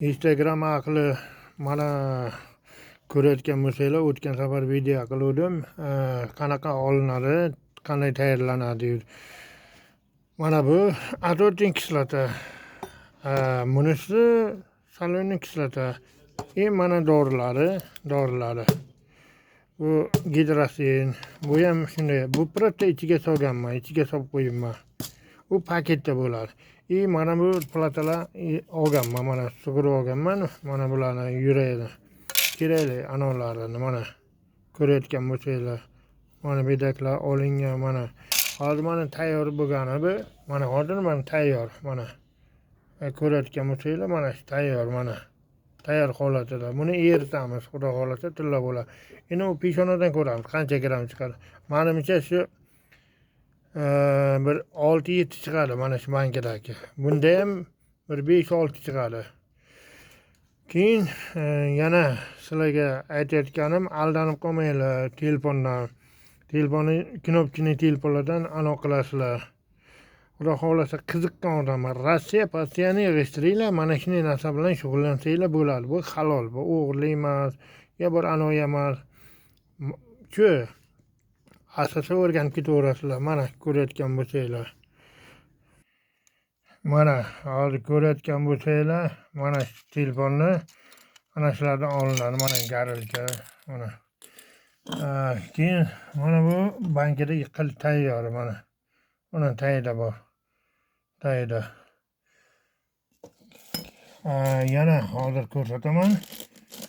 Instagram orqali mana ko'rayotgan bo'lsanglar, o'tgan safar video qilgandim. Qanaqa olinadi, qanday tayyorlanadi. Mana bu azotin kislota. Bunisi saloniy kislota. Mana dorilari. Bu gidrosin. Bu ham shunday. Bu просто ichiga solganman, ichiga solib qo'yibman. Bu paketda bo'ladi. Mana bu platalar olganman, mana sug'urib olganman. Mana bularni yuraydi. Kerakli anonlarini mana ko'rayotgan bo'lsanglar, mana bedaklar olingan, mana hozir mana tayyor bo'lgani bu. Mana hozir mana tayyor, mana ko'rayotgan bo'lsanglar, mana tayyor, mana tayyor holatida. Buni eritamiz, xudo xolasa tilla bo'ladi. Endi u peshonadan ko'ramiz qancha gram chiqadi. Menimcha shu bir 6-7 chiqadi mana shu bankadagi. Bunda ham bir 5-6 chiqadi. Keyin yana sizlarga aytayotganim, aldanib qolmanglar telefonni knopkali telefonlardan anaqa qilasizlar. Xudo xolasa qiziqqan odamlar Rossiya postoyanniy yig'ishtiringlar, mana shunday narsa bilan shug'ullansanglar bo'ladi. Bu halol, bu o'g'irlik emas, yo bir anoyi emas. Shu asosan o'rganib ketaverasizlar. Mana ko'rayotgan bo'lsanglar. Mana hozir ko'rayotgan bo'lsanglar, mana shu telefonni mana shulardan olinadi, mana garilka, mana. Keyin mana bu bankada qil tayyor, mana. Mana tayyorda bor. Tayyorda. Yana hozir ko'rsataman.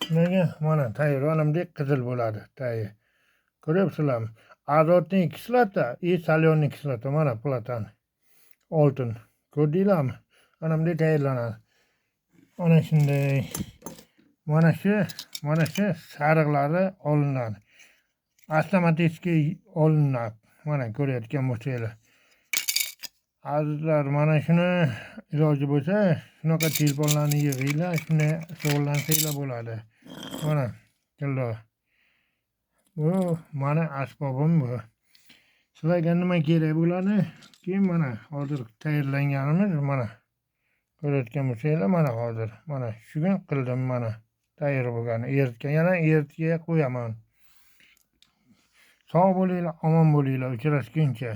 Sizlarga mana tayyor, manimdek qizil bo'ladi, tayyor. Ko'ryapsizlarmi? Azotniy kislota, saloniy kislota, mana platan. Oltin. Ko'rdinglarmi? Mana bunday tayyorlanadi. Mana shunday. Mana shu sariqlari olinadi. Avtomatik olinadi. Mana ko'rayotgan bo'lsanglar. Azizlar, mana shuni iloji bo'lsa, shunaqa telefonlarni yig'inglar, shunday shug'ullansanglar bo'ladi. Mana tilla. Bu mana asbobim bu. Sizlarga nima kerak bo'ladi? Keyin mana hozir tayyorlanganimiz mana ko'rayotgan bo'lsanglar, mana hozir mana shu kun qildim, mana tayyor bo'lgan, eritgan, yana eritga qo'yaman. Sog' bo'linglar, omon bo'linglar, uchrashguncha.